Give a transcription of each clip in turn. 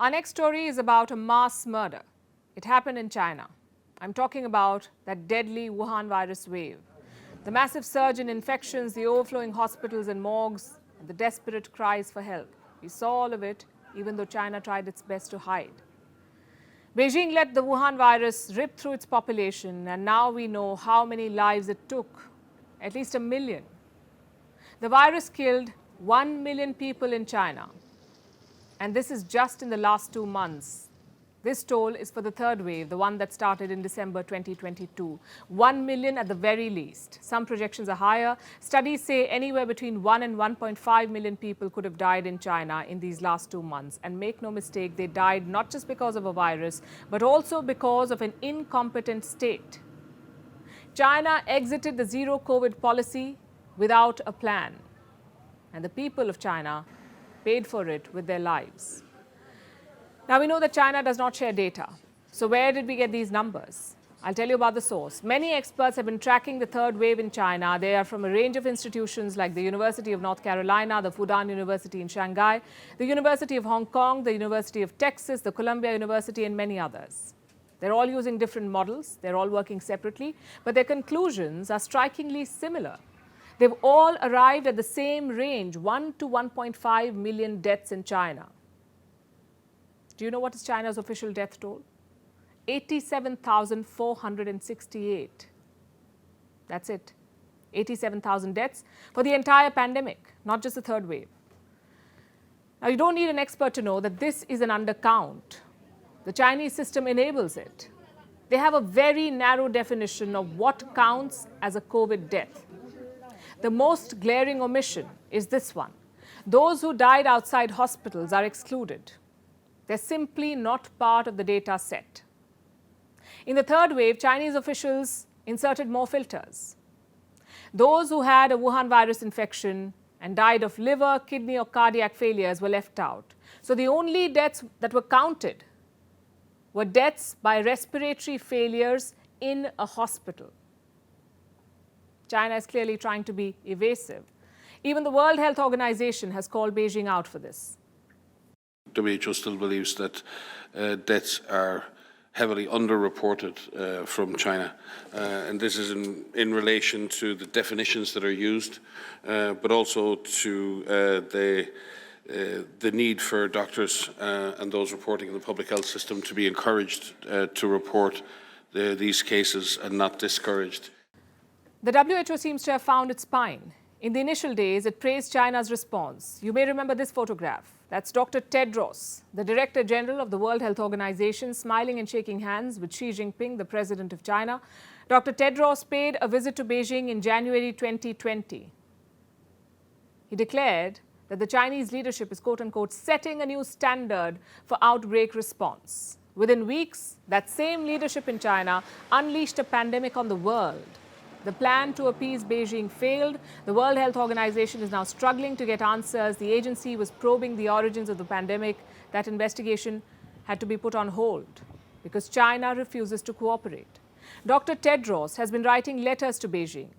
Our next story is about a mass murder. It happened in China. I'm talking about that deadly Wuhan virus wave. The massive surge in infections, the overflowing hospitals and morgues, and the desperate cries for help. We saw all of it, even though China tried its best to hide. Beijing let the Wuhan virus rip through its population, and now we know how many lives it took. At least 1 million. The virus killed 1 million people in China. And this is just in the last 2 months. This toll is for the third wave, the one that started in December 2022. 1 million at the very least. Some projections are higher. Studies say anywhere between 1 and 1.5 million people could have died in China in these last 2 months. And make no mistake, they died not just because of a virus, but also because of an incompetent state. China exited the zero COVID policy without a plan. And the people of China paid for it with their lives. Now, we know that China does not share data. So where did we get these numbers? I'll tell you about the source. Many experts have been tracking the third wave in China. They are from a range of institutions like the University of North Carolina, the Fudan University in Shanghai, the University of Hong Kong, the University of Texas, the Columbia University, and many others. They're all using different models. They're all working separately, but their conclusions are strikingly similar. They've all arrived at the same range, 1 to 1.5 million deaths in China. Do you know what is China's official death toll? 87,468. That's it. 87,000 deaths for the entire pandemic, not just the third wave. Now, you don't need an expert to know that this is an undercount. The Chinese system enables it. They have a very narrow definition of what counts as a COVID death. The most glaring omission is this one. Those who died outside hospitals are excluded. They're simply not part of the data set. In the third wave, Chinese officials inserted more filters. Those who had a Wuhan virus infection and died of liver, kidney, or cardiac failures were left out. So the only deaths that were counted were deaths by respiratory failures in a hospital. China is clearly trying to be evasive. Even the World Health Organization has called Beijing out for this. WHO still believes that deaths are heavily underreported from China, and this is in relation to the definitions that are used, but also to the need for doctors and those reporting in the public health system to be encouraged to report these cases and not discouraged. The WHO seems to have found its spine. In the initial days, it praised China's response. You may remember this photograph. That's Dr. Tedros, the Director General of the World Health Organization, smiling and shaking hands with Xi Jinping, the President of China. Dr. Tedros paid a visit to Beijing in January 2020. He declared that the Chinese leadership is, quote-unquote, setting a new standard for outbreak response. Within weeks, that same leadership in China unleashed a pandemic on the world. The plan to appease Beijing failed. The World Health Organization is now struggling to get answers. The agency was probing the origins of the pandemic. That investigation had to be put on hold because China refuses to cooperate. Dr. Tedros has been writing letters to Beijing.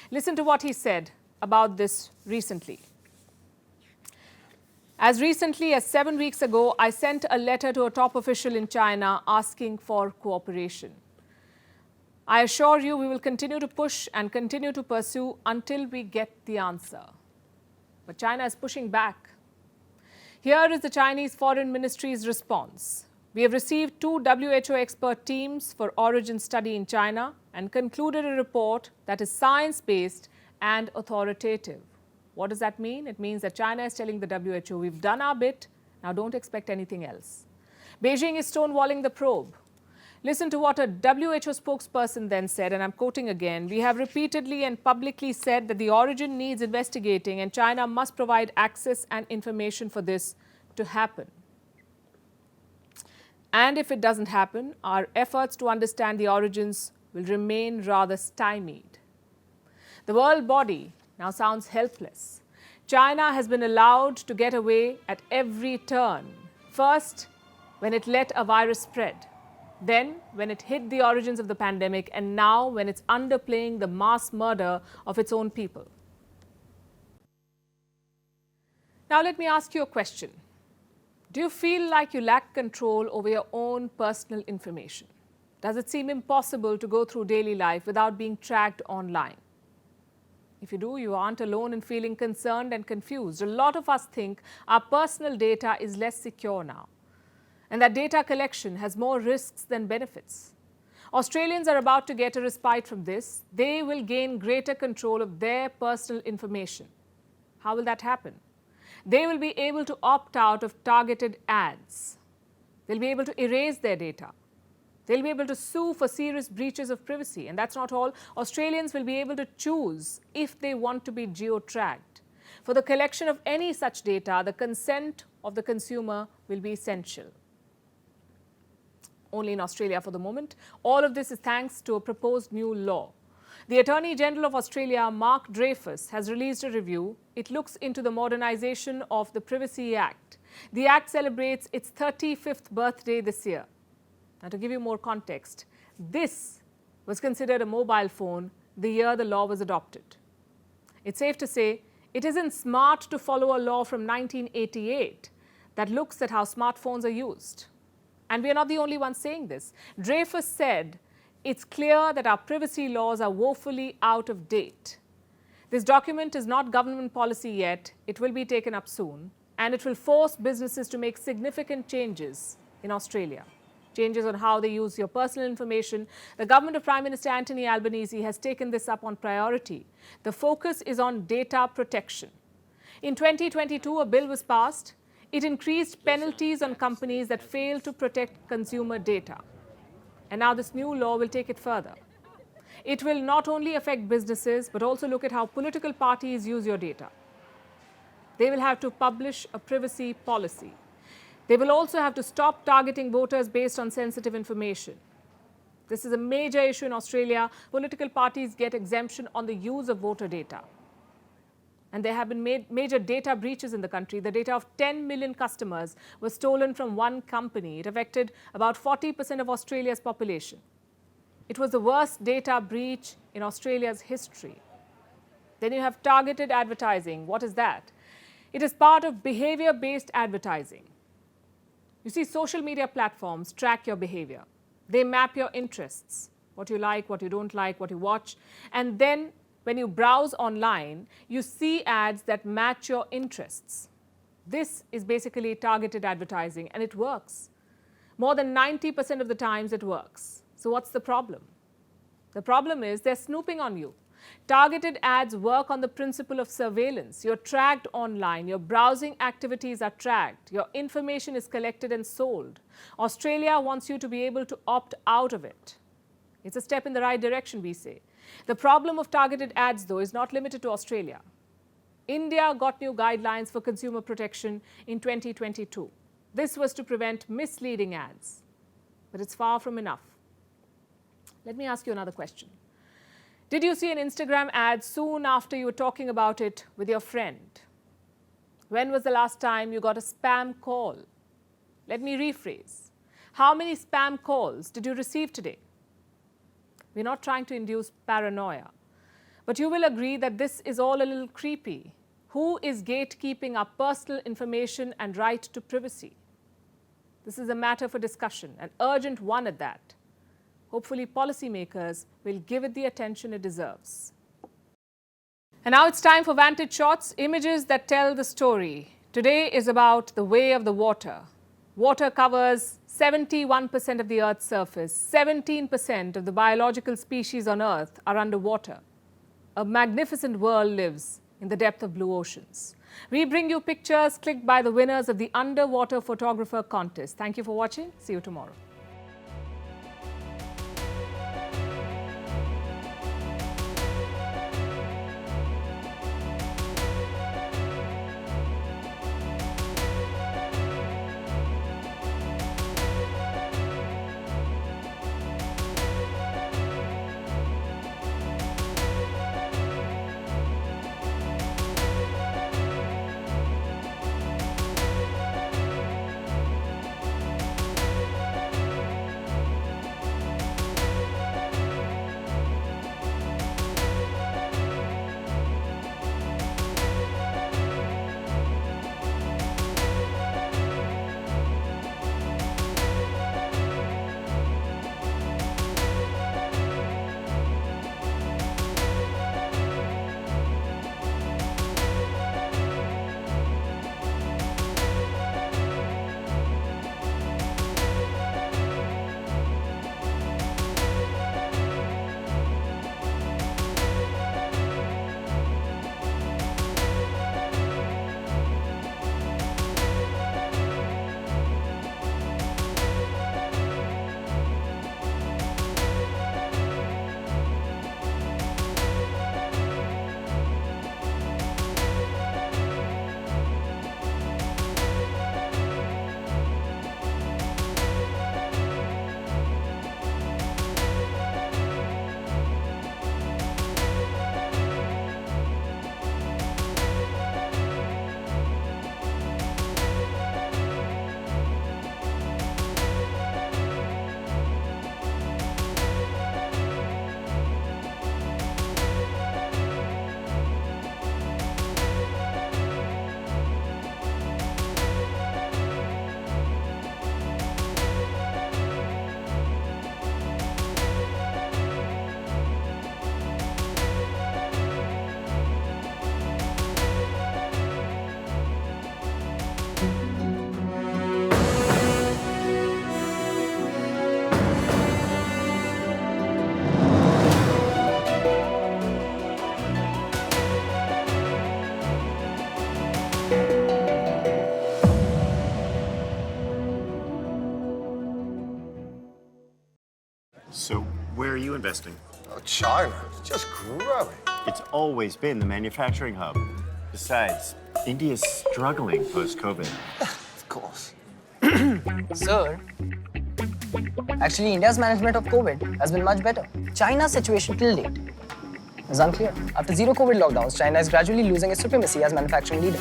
Listen to what he said about this recently. As recently as 7 weeks ago, I sent a letter to a top official in China asking for cooperation. I assure you we will continue to push and continue to pursue until we get the answer. But China is pushing back. Here is the Chinese Foreign Ministry's response. We have received 2 WHO expert teams for origin study in China and concluded a report that is science-based and authoritative. What does that mean? It means that China is telling the WHO, we've done our bit, now don't expect anything else. Beijing is stonewalling the probe. Listen to what a WHO spokesperson then said, and I'm quoting again. We have repeatedly and publicly said that the origin needs investigating and China must provide access and information for this to happen. And if it doesn't happen, our efforts to understand the origins will remain rather stymied. The world body now sounds helpless. China has been allowed to get away at every turn. First, when it let a virus spread. Then, when it hid the origins of the pandemic, and now when it's underplaying the mass murder of its own people. Now, let me ask you a question. Do you feel like you lack control over your own personal information? Does it seem impossible to go through daily life without being tracked online? If you do, you aren't alone in feeling concerned and confused. A lot of us think our personal data is less secure now, and that data collection has more risks than benefits. Australians are about to get a respite from this. They will gain greater control of their personal information. How will that happen? They will be able to opt out of targeted ads. They'll be able to erase their data. They'll be able to sue for serious breaches of privacy. And that's not all. Australians will be able to choose if they want to be geo-tracked. For the collection of any such data, the consent of the consumer will be essential. Only in Australia for the moment. All of this is thanks to a proposed new law. The Attorney General of Australia, Mark Dreyfus, has released a review. It looks into the modernisation of the Privacy Act. The Act celebrates its 35th birthday this year. Now, to give you more context, this was considered a mobile phone the year the law was adopted. It's safe to say it isn't smart to follow a law from 1988 that looks at how smartphones are used. And we are not the only ones saying this. Dreyfus said, it's clear that our privacy laws are woefully out of date. This document is not government policy yet. It will be taken up soon, and it will force businesses to make significant changes in Australia. Changes on how they use your personal information. The government of Prime Minister Anthony Albanese has taken this up on priority. The focus is on data protection. In 2022, a bill was passed. It increased penalties on companies that fail to protect consumer data. And now this new law will take it further. It will not only affect businesses, but also look at how political parties use your data. They will have to publish a privacy policy. They will also have to stop targeting voters based on sensitive information. This is a major issue in Australia. Political parties get exemption on the use of voter data. And there have been major data breaches in the country. The data of 10 million customers was stolen from one company. It affected about 40% of Australia's population. It was the worst data breach in Australia's history. Then you have targeted advertising. What is that? It is part of behavior-based advertising. You see, social media platforms track your behavior. They map your interests, what you like, what you don't like, what you watch. And then when you browse online, you see ads that match your interests. This is basically targeted advertising, and it works. More than 90% of the times it works. So what's the problem? The problem is they're snooping on you. Targeted ads work on the principle of surveillance. You're tracked online. Your browsing activities are tracked. Your information is collected and sold. Australia wants you to be able to opt out of it. It's a step in the right direction, we say. The problem of targeted ads, though, is not limited to Australia. India got new guidelines for consumer protection in 2022. This was to prevent misleading ads. But it's far from enough. Let me ask you another question. Did you see an Instagram ad soon after you were talking about it with your friend? When was the last time you got a spam call? Let me rephrase. How many spam calls did you receive today? We're not trying to induce paranoia, but you will agree that this is all a little creepy. Who is gatekeeping our personal information and right to privacy? This is a matter for discussion, an urgent one at that. Hopefully, policymakers will give it the attention it deserves. And now it's time for Vantage Shots, images that tell the story. Today is about the way of the water. Water covers 71% of the Earth's surface. 17% of the biological species on Earth are underwater. A magnificent world lives in the depth of blue oceans. We bring you pictures clicked by the winners of the Underwater Photographer Contest. Thank you for watching. See you tomorrow. So where are you investing? Oh, China, it's just growing. It's always been the manufacturing hub. Besides, India's struggling post-COVID. Of course. Sir, actually India's management of COVID has been much better. China's situation till date is unclear. After zero COVID lockdowns, China is gradually losing its supremacy as manufacturing leader.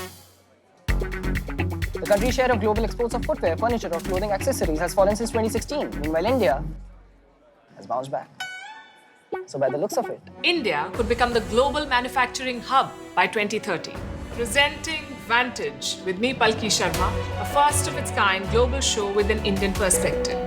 The country's share of global exports of footwear, furniture, or clothing accessories has fallen since 2016. Meanwhile, India has bounced back. So by the looks of it, India could become the global manufacturing hub by 2030. Presenting Vantage with me, Palki Sharma, a first of its kind global show with an Indian perspective.